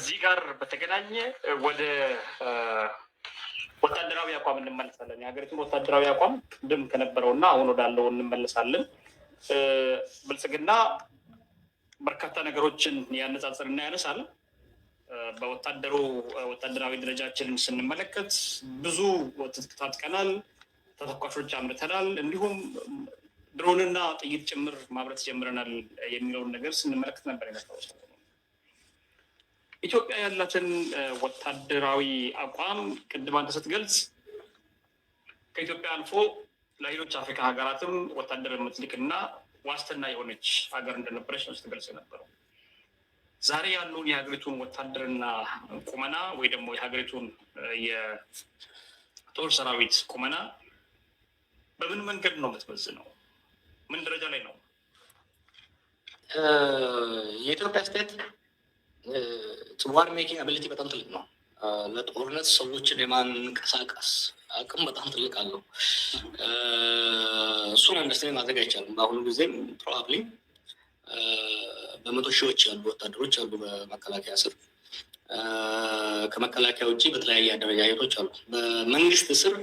ከዚህ ጋር በተገናኘ ወደ ወታደራዊ አቋም እንመለሳለን። የሀገሪቱን ወታደራዊ አቋም ቅድም ከነበረውና አሁን ወዳለው እንመለሳለን። ብልጽግና በርካታ ነገሮችን ያነጻጽርና ያነሳል። ወታደራዊ ደረጃችንን ስንመለከት ብዙ ትጥቅ ታጥቀናል፣ ተተኳሾች አምርተናል፣ እንዲሁም ድሮንና ጥይት ጭምር ማምረት ጀምረናል የሚለውን ነገር ስንመለከት ነበር የነበረው። ኢትዮጵያ ያላትን ወታደራዊ አቋም ቅድም አንተ ስትገልጽ ከኢትዮጵያ አልፎ ለሌሎች አፍሪካ ሀገራትም ወታደር የምትልክና ዋስትና የሆነች ሀገር እንደነበረች ነው ስትገልጽ የነበረው። ዛሬ ያለውን የሀገሪቱን ወታደርና ቁመና ወይ ደግሞ የሀገሪቱን የጦር ሰራዊት ቁመና በምን መንገድ ነው የምትመዝነው? ምን ደረጃ ላይ ነው? የኢትዮጵያ ስቴት ዋር ሜኪንግ አቢሊቲ በጣም ትልቅ ነው። ለጦርነት ሰዎችን የማንቀሳቀስ አቅም በጣም ትልቅ አለው። እሱን አንደርስታንድ ማድረግ አይቻልም። በአሁኑ ጊዜም ፕሮባብሊ በመቶ ሺዎች ያሉ ወታደሮች አሉ በመከላከያ ስር። ከመከላከያ ውጭ በተለያየ አደረጃጀቶች አሉ። በመንግስት ስር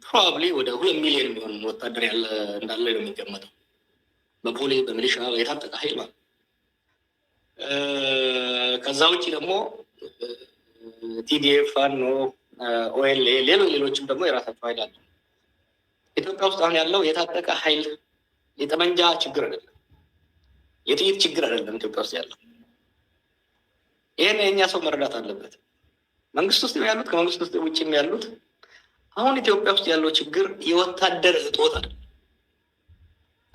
ፕሮባብሊ ወደ 2 ሚሊዮን የሚሆን ወታደር እንዳለ ነው የሚገመተው። በፖሊስ በሚሊሻ የታጠቀ ኃይል ማለት። ከዛ ውጭ ደግሞ ቲዲኤፍ፣ ፋኖ፣ ኦኤልኤ ሌሎችም ደግሞ የራሳቸው ኃይል አለ። ኢትዮጵያ ውስጥ አሁን ያለው የታጠቀ ኃይል የጠመንጃ ችግር አይደለም፣ የጥይት ችግር አይደለም። ኢትዮጵያ ውስጥ ያለው ይህን የእኛ ሰው መረዳት አለበት። መንግስት ውስጥ ያሉት ከመንግስት ውስጥ ውጭም ያሉት አሁን ኢትዮጵያ ውስጥ ያለው ችግር የወታደር እጦት አይደለም።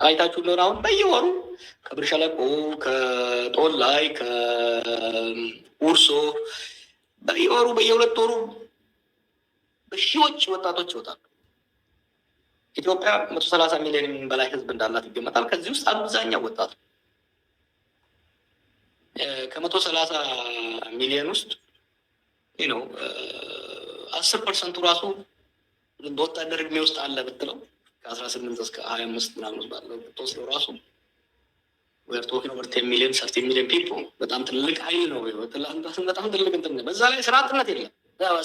አይታችሁ እንደሆነ አሁን በየወሩ ከብር ሸለቆ፣ ከጦል ላይ፣ ከኡርሶ በየወሩ በየ2 ወሩ በሺዎች ወጣቶች ይወጣሉ። ኢትዮጵያ 130 ሚሊዮን በላይ ህዝብ እንዳላት ይገመታል። ከዚህ ውስጥ አብዛኛው ወጣት ነው። ከ130 ሚሊዮን ውስጥ ነው 10% ራሱ በወታደር እድሜ ውስጥ አለ ብትለው ከ18 እስከ 25 ምናምን ባለው ብትወስደው ራሱ we're talking over 10 million 30 million people። በጣም ትልቅ ኃይል ነው። በጣም ትልቅ እንትን ነው። በዛ ላይ ስራ አጥነት የለም፣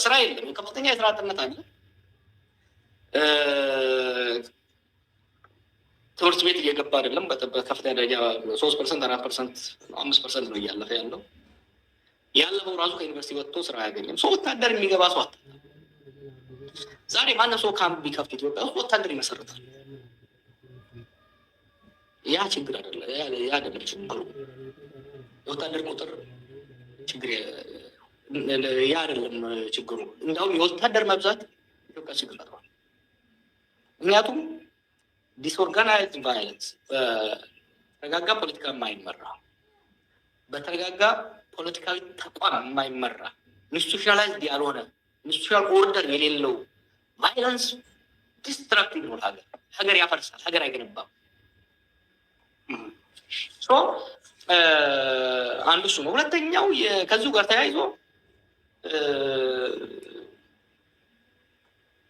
ስራ የለም፣ ከፍተኛ የስራ አጥነት አለ። ትምህርት ቤት እየገባ አይደለም። በከፍተኛ ደረጃ 3% 4% 5% ነው እያለፈ ያለው። ያለፈው ራሱ ከዩኒቨርሲቲ ወጥቶ ስራ አያገኝም። ሰው ወታደር የሚገባ ሰው አለ። ዛሬ ማንም ሰው ካምፕ ቢከፍት ኢትዮጵያ ውስጥ ወታደር ይመሰርታል። ያ ችግር አይደለም፣ ያ አይደለም ችግሩ። የወታደር ቁጥር ችግር ያ አይደለም ችግሩ። እንደውም የወታደር መብዛት ኢትዮጵያ ችግር ፈጥሯል። ምክንያቱም ዲስኦርጋናይዝድ ቫይለንስ በተረጋጋ ፖለቲካ የማይመራ በተረጋጋ ፖለቲካዊ ተቋም የማይመራ ኢንስቲቱሽናላይዝድ ያልሆነ ኢንስቲቱሽናል ኦርደር የሌለው ቫይለንስ ዲስትራክቲቭ ነው። ሀገር ያፈርሳል፣ ሀገር አይገነባም። አንዱ እሱ ነው። ሁለተኛው ከዚሁ ጋር ተያይዞ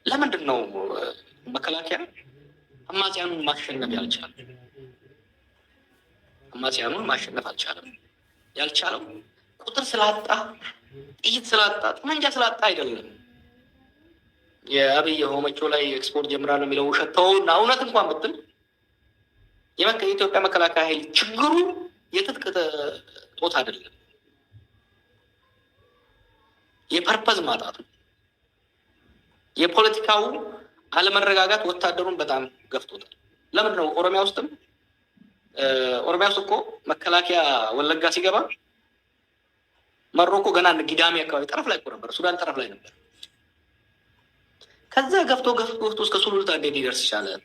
ለምንድን ነው መከላከያ አማጽያኑን ማሸነፍ ያልቻለ? አማጽያኑን ማሸነፍ አልቻለም። ያልቻለው ቁጥር ስላጣ፣ ጥይት ስላጣ፣ ጠመንጃ ስላጣ አይደለም። የአብይ ሆመቾ ላይ ኤክስፖርት ጀምራለሁ የሚለው ውሸት ተውና እውነት እንኳን ብትል የኢትዮጵያ መከላከያ ኃይል ችግሩ የትጥቅ ጦት አይደለም፣ የፐርፐዝ ማጣት ነው። የፖለቲካው አለመረጋጋት ወታደሩን በጣም ገፍቶታል። ለምንድን ነው ኦሮሚያ ውስጥ እኮ መከላከያ ወለጋ ሲገባ መሮኮ ገና ጊዳሜ አካባቢ ጠረፍ ላይ እኮ ነበር፣ ሱዳን ጠረፍ ላይ ነበር። ከዛ ገፍቶ እስከ ሱሉልታ እንዴት ሊደርስ ይቻላል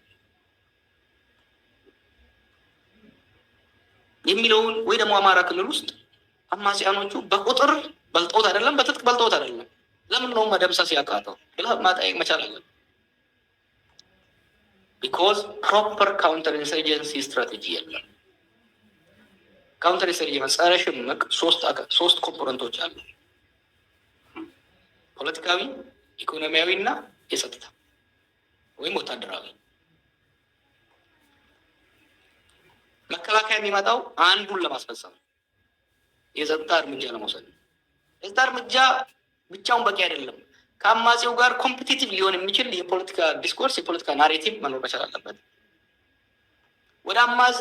የሚለውን ወይ ደግሞ አማራ ክልል ውስጥ አማጽያኖቹ በቁጥር በልጠውት አይደለም፣ በትጥቅ በልጠውት አይደለም። ለምን ነው መደምሰስ ያቃተው ብለህ ማጠየቅ መቻል አለን። ቢኮዝ ፕሮፐር ካውንተር ኢንሰርጀንሲ ስትራቴጂ የለም። ካውንተር ኢንሰርጀንሲ ጸረ ሽምቅ 3 ኮምፖነንቶች አሉ፣ ፖለቲካዊ፣ ኢኮኖሚያዊ እና የጸጥታ ወይም ወታደራዊ። መከላከያ የሚመጣው አንዱን ለማስፈጸም የጸጥታ እርምጃ ለመውሰድ። የጸጥታ እርምጃ ብቻውን በቂ አይደለም። ከአማጺው ጋር ኮምፒቲቲቭ ሊሆን የሚችል የፖለቲካ ዲስኮርስ፣ የፖለቲካ ናሬቲቭ መኖር መቻል አለበት።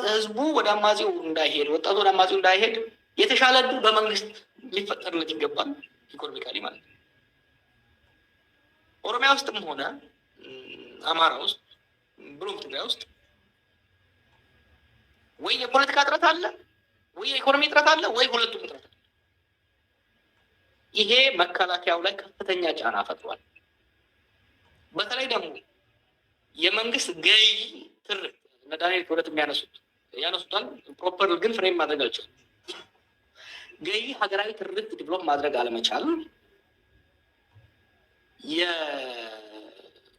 ህዝቡ ወደ አማጺው እንዳይሄድ፣ ወጣቱ ወደ አማጺው እንዳይሄድ የተሻለ ዕድል በመንግስት ሊፈጠርለት ይገባል። ኢኮኖሚካሊ ማለት ነው። ኦሮሚያ ውስጥም ሆነ አማራ ውስጥ ብሎም ትግራይ ውስጥ ወይ የፖለቲካ እጥረት አለ፣ ወይ የኢኮኖሚ እጥረት አለ፣ ወይ ሁለቱም እጥረት አለ። ይሄ መከላከያው ላይ ከፍተኛ ጫና ፈጥሯል። በተለይ ደግሞ የመንግስት ገዢ ትርክ እነ ዳንኤል ክብረት ያነሱታል። ፕሮፐር ግን ፍሬም ማድረግ አልቻለም። ገዢ ሀገራዊ ትርክ ዲቨሎፕ ማድረግ አለመቻል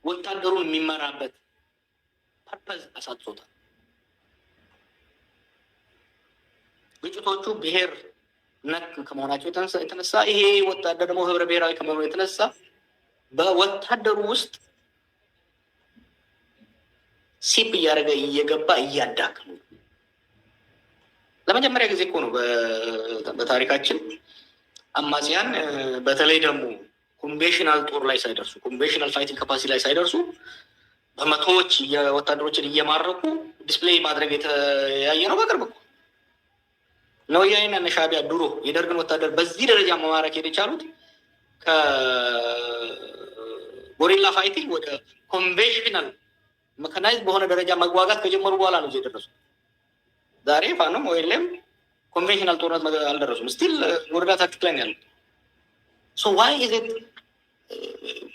የወታደሩን የሚመራበት ፐርፐዝ አሳጥቶታል። ግጭቶቹ ብሔር ነክ ከመሆናቸው የተነሳ ይሄ ወታደር ደግሞ ህብረ ብሔራዊ ከመሆኑ የተነሳ በወታደሩ ውስጥ ሲፕ እያደረገ እየገባ እያዳክሙ ለመጀመሪያ ጊዜ እኮ ነው በታሪካችን አማጽያን በተለይ ደግሞ ኮንቬንሽናል ጦር ላይ ሳይደርሱ፣ ኮንቬንሽናል ፋይቲንግ ካፓሲቲ ላይ ሳይደርሱ በመቶዎች የወታደሮችን እየማረኩ ዲስፕሌይ ማድረግ የተያየ ነው በቅርብ እኮ ነው። ወያኔና እነ ሻዕቢያ ድሮ የደርግን ወታደር በዚህ ደረጃ መማረክ የቻሉት ከጎሪላ ፋይቲንግ ወደ ኮንቬንሽናል መካናይዝድ በሆነ ደረጃ መዋጋት ከጀመሩ በኋላ ነው የደረሱ። ዛሬ ፋኖም ወይም ኮንቬንሽናል ጦርነት አልደረሱም። ስቲል ጎሪላ ታክቲክ ላይ ነው ያሉት። ሶ ዋይ ኢዝ ኢት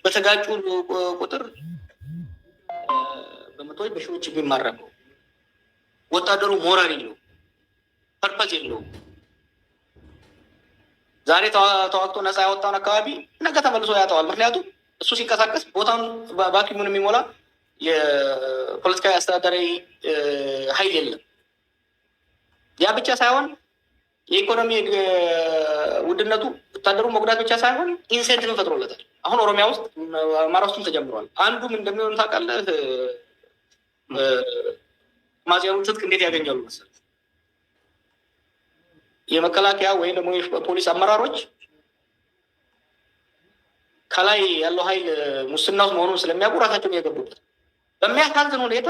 በተጋጩ ቁጥር በመቶዎች በሺዎች የሚማረከው ወታደሩ ሞራል የለውም፣ ፐርፐዝ የለውም። ዛሬ ተዋግቶ ነፃ ያወጣውን አካባቢ ነገ ተመልሶ ያጠዋል። ምክንያቱም እሱ ሲንቀሳቀስ ቦታውን ቫኪዩሙን የሚሞላ የፖለቲካዊ አስተዳደራዊ ኃይል የለም። ያ ብቻ ሳይሆን የኢኮኖሚ ውድነቱ ወታደሩ መጉዳት ብቻ ሳይሆን ኢንሴንቲቭን ፈጥሮለታል። አሁን ኦሮሚያ ውስጥ አማራ ውስጥም ተጀምሯል። አንዱም እንደሚሆን ታውቃለህ፣ አማጽያኑ ትጥቅ እንዴት ያገኛሉ መሰለህ? የመከላከያ ወይም ደግሞ የፖሊስ አመራሮች ከላይ ያለው ኃይል ሙስና ውስጥ መሆኑን ስለሚያውቁ ራሳቸውን እየገቡበት በሚያሳዝን ሁኔታ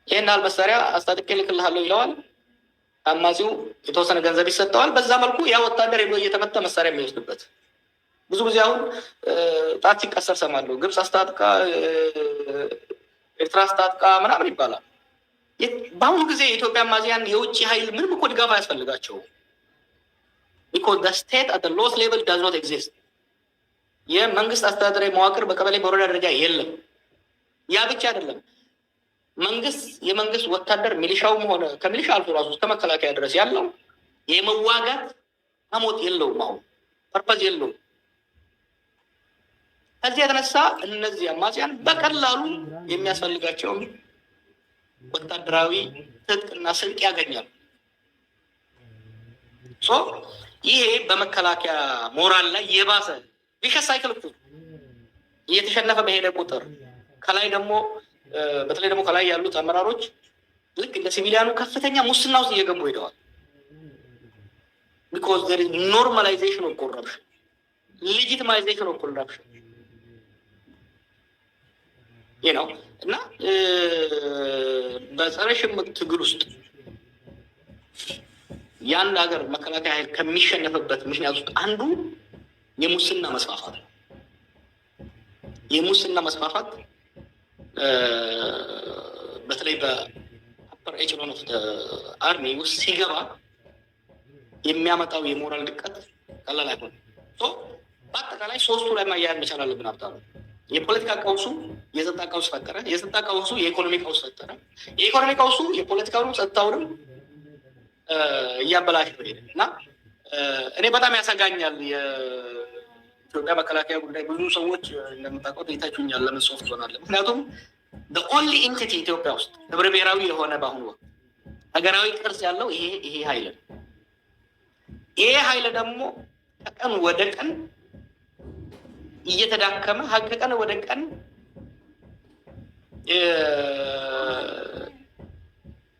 ይህን ያህል መሳሪያ አስታጥቄ ልክልሃለሁ ይለዋል። አማጺው የተወሰነ ገንዘብ ይሰጠዋል። በዛ መልኩ ያ ወታደር ሄዶ እየተመታ መሳሪያ የሚወስድበት ብዙ ጊዜ አሁን ጣት ሲቀሰር ሰማለሁ። ግብፅ አስታጥቃ፣ ኤርትራ አስታጥቃ ምናምን ይባላል። በአሁኑ ጊዜ የኢትዮጵያ አማጽያን የውጭ ኃይል ምንም እኮ ድጋፍ አያስፈልጋቸውም። ቢኮዝ ዘ ስቴት አት ዘ ሎወስት ሌቭል ዳዝ ኖት ኤግዚስት። የመንግስት አስተዳደራዊ መዋቅር በቀበሌ በወረዳ ደረጃ የለም። ያ ብቻ አይደለም። የመንግስት ወታደር ሚሊሻውም ሆነ ከሚሊሻ አልፎ ራሱ እስከ መከላከያ ድረስ ያለው የመዋጋት አሞት የለውም። አሁን ፐርፐዝ የለውም። ከዚህ የተነሳ እነዚህ አማጽያን በቀላሉ የሚያስፈልጋቸውን ወታደራዊ ትጥቅና ስንቅ ያገኛሉ። ይሄ በመከላከያ ሞራል ላይ የባሰ ቪሸስ ሳይክል እየተሸነፈ በሄደ ቁጥር ከላይ ደግሞ በተለይ ደግሞ ከላይ ያሉት አመራሮች ልክ እንደ ሲቪሊያኑ ከፍተኛ ሙስና ውስጥ እየገቡ ሄደዋል። ቢኮዝ ዘር ኢዝ ኖርማላይዜሽን ኦፍ ኮረፕሽን፣ ሌጂቲማይዜሽን ኦፍ ኮረፕሽን ይህ ነው እና በጸረ ሽምቅ ትግል ውስጥ የአንድ ሀገር መከላከያ ኃይል ከሚሸነፍበት ምክንያት ውስጥ አንዱ የሙስና መስፋፋት ነው። የሙስና መስፋፋት በተለይ በአፐር ኤችሎን ኦፍ አርሚ ውስጥ ሲገባ የሚያመጣው የሞራል ድቀት ቀላል አይሆንም። በአጠቃላይ ሶስቱ ላይ ማያያዝ መቻል አለብን። ሀብታሙ የፖለቲካ ቀውሱ የጸጥታ ቀውስ ፈጠረ። የጸጥታ ቀውሱ የኢኮኖሚ ቀውስ ፈጠረ። የኢኮኖሚ ቀውሱ የፖለቲካውንም ጸጥታውንም እያበላሽ ሄደ እና እኔ በጣም ያሰጋኛል የኢትዮጵያ መከላከያ ጉዳይ። ብዙ ሰዎች እንደምታውቀው ይታችሁኛል፣ ለምን ሶፍት ሆናለ? ምክንያቱም ኦንሊ ኢንቲቲ ኢትዮጵያ ውስጥ ህብረ ብሔራዊ የሆነ በአሁኑ ወቅት ሀገራዊ ቅርጽ ያለው ይሄ ኃይል ነው። ይሄ ኃይል ደግሞ ከቀን ወደ ቀን እየተዳከመ ከቀን ወደ ቀን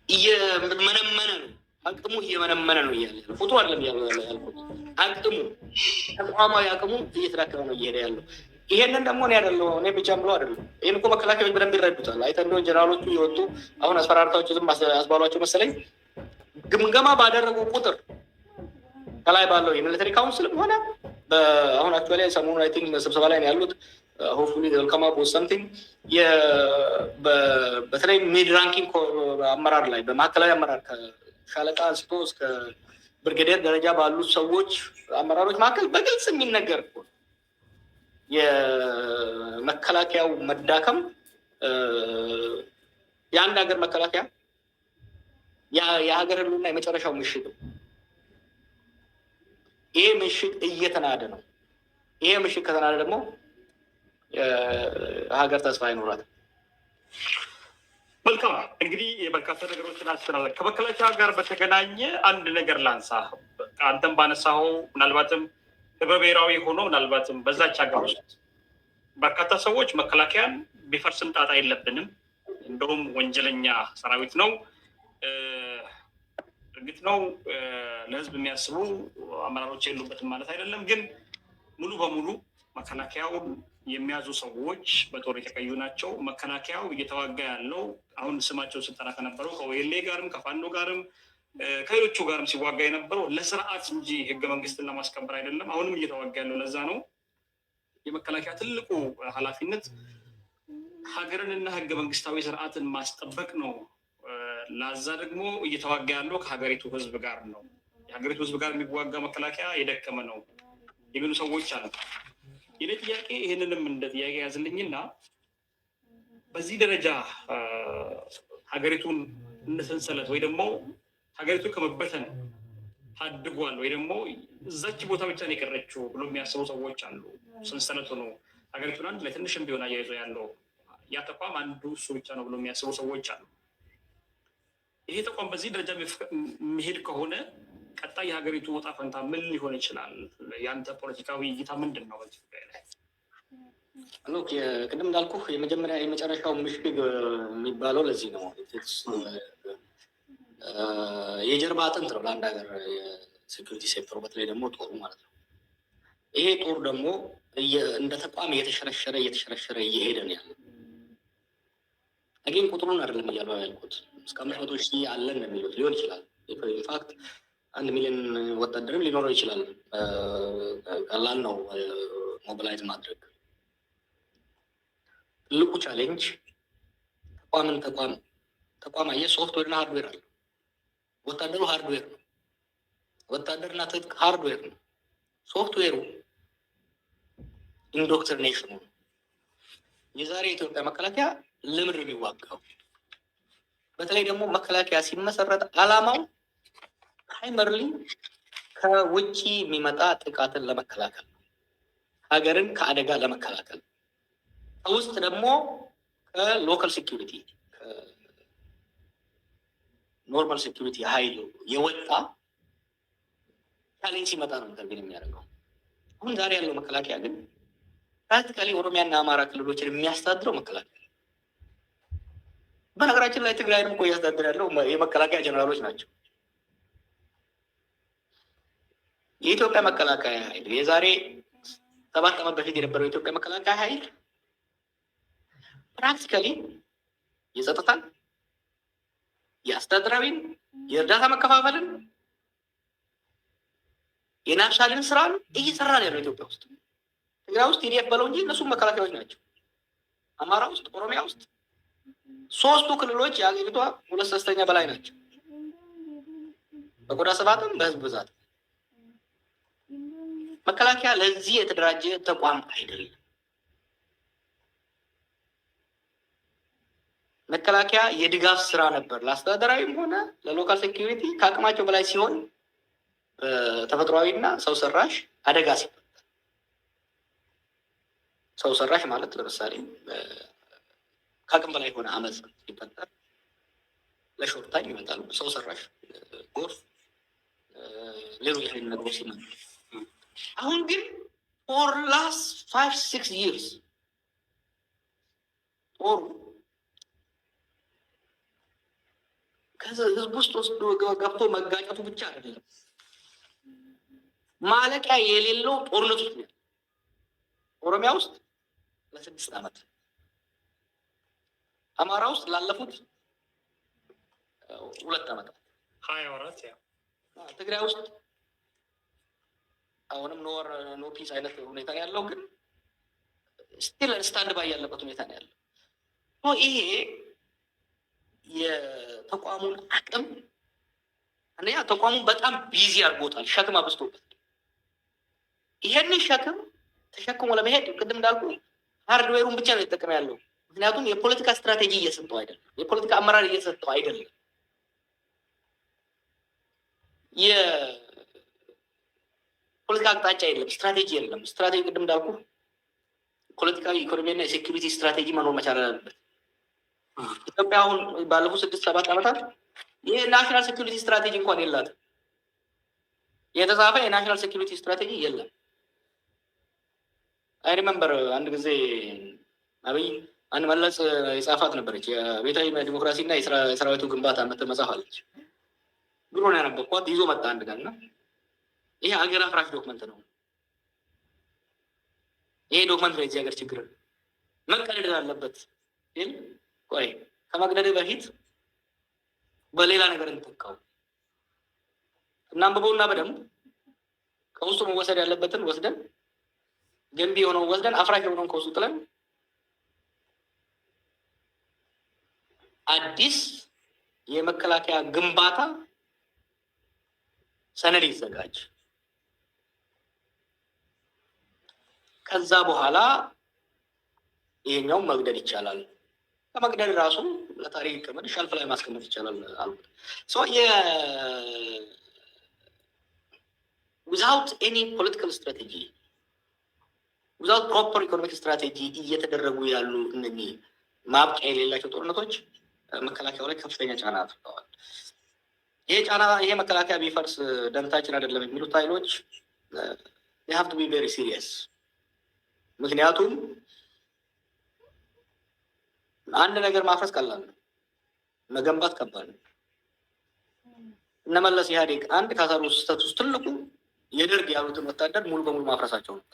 እየመነመነ ነው አቅሙ እየመነመነ ነው እያለ ያለው ቁጥሩ አይደለም ያልኩት፣ አቅሙ ተቋማዊ አቅሙ እየተዳከመ ነው እየሄደ ያለው። ይሄንን ደግሞ እኔ አይደለሁ እኔ ብቻ ብሎ አይደለም። ይህን እኮ መከላከያዎች በደንብ ይረዱታል። አይተህ እንደሆነ ጀነራሎቹ የወጡ አሁን አስፈራርታቸው ዝም አስባሏቸው መሰለኝ ግምገማ ባደረጉ ቁጥር ከላይ ባለው የሚሊተሪ ካውንስልም ሆነ አሁን አክቹዋሊ ሰሞኑን አይ ቲንክ ስብሰባ ላይ ነው ያሉት። ሆፕፉሊ ዌልካም አፕ ሰምቲንግ በተለይ ሚድ ራንኪንግ አመራር ላይ በማዕከላዊ አመራር ከሻለቃ አንስቶ እስከ ብርጌዴር ደረጃ ባሉ ሰዎች አመራሮች መካከል በግልጽ የሚነገር የመከላከያው መዳከም የአንድ ሀገር መከላከያ የሀገር ህልውና የመጨረሻው ምሽግ ነው። ይሄ ምሽግ እየተናደ ነው። ይሄ ምሽግ ከተናደ ደግሞ ሀገር ተስፋ አይኖራትም። መልካም እንግዲህ የበርካታ ነገሮችን አስተናል ከመከላከያ ጋር በተገናኘ አንድ ነገር ላንሳ። አንተም ባነሳኸው ምናልባትም ህብረ ብሔራዊ ሆኖ ምናልባትም በዛች ሀገር ውስጥ በርካታ ሰዎች መከላከያን ቢፈርስም ጣጣ የለብንም፣ እንደውም ወንጀለኛ ሰራዊት ነው፣ እርግጥ ነው ለህዝብ የሚያስቡ አመራሮች የሉበትም ማለት አይደለም። ግን ሙሉ በሙሉ መከላከያውን የሚያዙ ሰዎች በጦር የተቀዩ ናቸው። መከላከያው እየተዋጋ ያለው አሁን ስማቸው ስጠራ ከነበረው ከኦኤልኤ ጋርም ከፋኖ ጋርም ከሌሎቹ ጋርም ሲዋጋ የነበረው ለስርዓት እንጂ ህገ መንግስትን ለማስከበር አይደለም። አሁንም እየተዋጋ ያለው ለዛ ነው። የመከላከያ ትልቁ ኃላፊነት ሀገርንና ህገ መንግስታዊ ስርዓትን ማስጠበቅ ነው። ለዛ ደግሞ እየተዋጋ ያለው ከሀገሪቱ ህዝብ ጋር ነው። የሀገሪቱ ህዝብ ጋር የሚዋጋ መከላከያ የደከመ ነው የሚሉ ሰዎች አሉ። የኔ ጥያቄ ይህንንም እንደ ጥያቄ ያዝልኝና በዚህ ደረጃ ሀገሪቱን እንደ ሰንሰለት ወይ ደግሞ ሀገሪቱ ከመበተን ታድጓል ወይ ደግሞ እዛች ቦታ ብቻ ነው የቀረችው ብሎ የሚያስቡ ሰዎች አሉ። ሰንሰለቱ ነው ሀገሪቱን አንድ ላይ ትንሽም ቢሆን አያይዞ ያለው ያ ተቋም አንዱ እሱ ብቻ ነው ብሎ የሚያስቡ ሰዎች አሉ። ይሄ ተቋም በዚህ ደረጃ የሚሄድ ከሆነ ቀጣይ የሀገሪቱ ወጣ ፈንታ ምን ሊሆን ይችላል? የአንተ ፖለቲካዊ እይታ ምንድን ነው በዚህ ጉዳይ ላይ? ቅድም እንዳልኩህ የመጨረሻው ምሽግ የሚባለው ለዚህ ነው። የጀርባ አጥንት ነው ለአንድ ሀገር የሴኩሪቲ ሴክተሩ፣ በተለይ ደግሞ ጦሩ ማለት ነው። ይሄ ጦር ደግሞ እንደ ተቋም እየተሸረሸረ እየሄደ ነው ያለው። ግን ቁጥሩን አይደለም እያሉ ያልኩት እስከ 500 ሺህ አለን የሚሉት ሊሆን ይችላል። ኢንፋክት 1 ሚሊዮን ወታደርም ሊኖረው ይችላል። ቀላል ነው ሞቢላይዝ ማድረግ። ትልቁ ቻሌንጅ ተቋም አየህ፣ ሶፍትዌር እና ሃርድዌር አለ። ወታደሩ ሃርድዌር ነው። ወታደርና ትጥቅ ሃርድዌር ነው። ሶፍትዌሩ ኢንዶክትሪኔሽኑ ነው። የዛሬ የኢትዮጵያ መከላከያ ለምድር የሚዋጋው በተለይ ደግሞ መከላከያ ሲመሰረት ዓላማው ፕራይመርሊ ከውጭ የሚመጣ ጥቃትን ለመከላከል፣ ሀገርን ከአደጋ ለመከላከል፣ ከውስጥ ደግሞ ከሎካል ሴኪሪቲ ከኖርማል ሴኪሪቲ ሀይል የወጣ ቻሌንጅ ሲመጣ ነው ኢንተርቪን የሚያደርገው። አሁን ዛሬ ያለው መከላከያ ግን ፕራክቲካሊ ኦሮሚያና አማራ ክልሎችን የሚያስተዳድረው መከላከያ። በነገራችን ላይ ትግራይንም እኮ እያስተዳደር ያለው የመከላከያ ጀነራሎች ናቸው። የኢትዮጵያ መከላከያ ኃይል የዛሬ 7 ዓመት በፊት የነበረው የኢትዮጵያ መከላከያ ኃይል ፕራክቲካሊ የጸጥታን፣ የአስተዳደራዊን፣ የእርዳታ መከፋፈልን፣ የናሽናልን ስራን እየሰራ ነው ያለው ኢትዮጵያ ውስጥ። ትግራይ ውስጥ ቲዲኤፍ በለው እንጂ እነሱም መከላከያዎች ናቸው። አማራ ውስጥ፣ ኦሮሚያ ውስጥ 3ቱ ክልሎች የሀገሪቷ 2/3 በላይ ናቸው፣ በቆዳ ስፋትም በህዝብ ብዛት። መከላከያ ለዚህ የተደራጀ ተቋም አይደለም። መከላከያ የድጋፍ ስራ ነበር ለአስተዳደራዊም ሆነ ለሎካል ሴኪሪቲ ከአቅማቸው በላይ ሲሆን ተፈጥሯዊና ሰው ሰራሽ አደጋ ሲፈጠር፣ ሰው ሰራሽ ማለት ለምሳሌ ከአቅም በላይ የሆነ አመፅ ሲፈጠር ለሾርት ታይም ይመጣሉ። ሰው ሰራሽ ጎርፍ፣ ሌሎች አይነት ነገሮች ሲመጡ፣ አሁን ግን ፎር ላስት 5-6 years ጦሩ ከህዝብ ውስጥ ገብቶ መጋጨቱ ብቻ አይደለም፣ ማለቂያ የሌለው ጦርነት ውስጥ ነው። ኦሮሚያ ውስጥ ለ6 ዓመት፣ አማራ ውስጥ ላለፉት 2 ዓመታት 20 ወራት፣ ትግራይ ውስጥ አሁንም ኖ ፒስ አይነት ሁኔታ ነው ያለው፣ ግን ስቲል ስታንድ ባይ ያለበት ሁኔታ ነው ያለው። ይሄ የተቋሙን አቅም አንደኛ ተቋሙን በጣም ቢዚ አድርጎታል፣ ሸክም አብዝቶበት። ይሄንን ሸክም ተሸክሞ ለመሄድ ቅድም እንዳልኩ ሃርድዌሩን ብቻ ነው የተጠቀመ ያለው። ምክንያቱም የፖለቲካ ስትራቴጂ እየሰጠው አይደለም፣ የፖለቲካ አመራር እየሰጠው አይደለም። የፖለቲካ አቅጣጫ የለም፣ ስትራቴጂ የለም። ስትራቴጂ ቅድም እንዳልኩ ፖለቲካዊ፣ ኢኮኖሚያና የሴኩሪቲ ስትራቴጂ መኖር መቻል አለበት። ኢትዮጵያ አሁን ባለፉት 6-7 ዓመታት ይህ ናሽናል ሴኩሪቲ ስትራቴጂ እንኳን የላትም። የተጻፈ የናሽናል ሴኩሪቲ ስትራቴጂ የለም። አይ ሪመምበር አንድ ጊዜ አብይ አንድ መለስ የጻፋት ነበረች፣ የቤታዊ ዲሞክራሲ እና የሰራዊቱ ግንባታ የምትል መጽሐፍ አለች። ብሎ ነው ያነበብኳት። ይዞ መጣ አንድ ቀን እና ይሄ ሀገር አፍራሽ ዶክመንት ነው፣ ይሄ ዶክመንት ነው የዚህ ሀገር ችግር መቀደድ አለበት ሲል፣ ቆይ ከመቅደድ በፊት በሌላ ነገር እንተካው፣ እናንብበውና በደንብ ከውስጡ መወሰድ ያለበትን ወስደን፣ ገንቢ የሆነውን ወስደን፣ አፍራሽ የሆነውን ከውስጡ ጥለን አዲስ የመከላከያ ግንባታ ሰነድ ይዘጋጅ። ከዛ በኋላ ይሄኛው መግደል ይቻላል። ከመግደል ራሱ ለታሪክ ይቀመጥ፣ ሸልፍ ላይ ማስቀመጥ ይቻላል አልኩት። ዊዛውት ኤኒ ፖለቲካል ስትራቴጂ፣ ዊዛውት ፕሮፐር ኢኮኖሚክ ስትራቴጂ እየተደረጉ ያሉ እነኚህ ማብቂያ የሌላቸው ጦርነቶች መከላከያው ላይ ከፍተኛ ጫና አድርገዋል። ይሄ መከላከያ ቢፈርስ ደንታችን አይደለም የሚሉት ኃይሎች they have to be very serious። ምክንያቱም አንድ ነገር ማፍረስ ቀላል ነው፣ መገንባት ከባድ ነው። እነመለስ ኢህአዴግ አንድ ካሰሩ ስህተት ውስጥ ትልቁ የደርግ ያሉትን ወታደር ሙሉ በሙሉ ማፍረሳቸው ነው።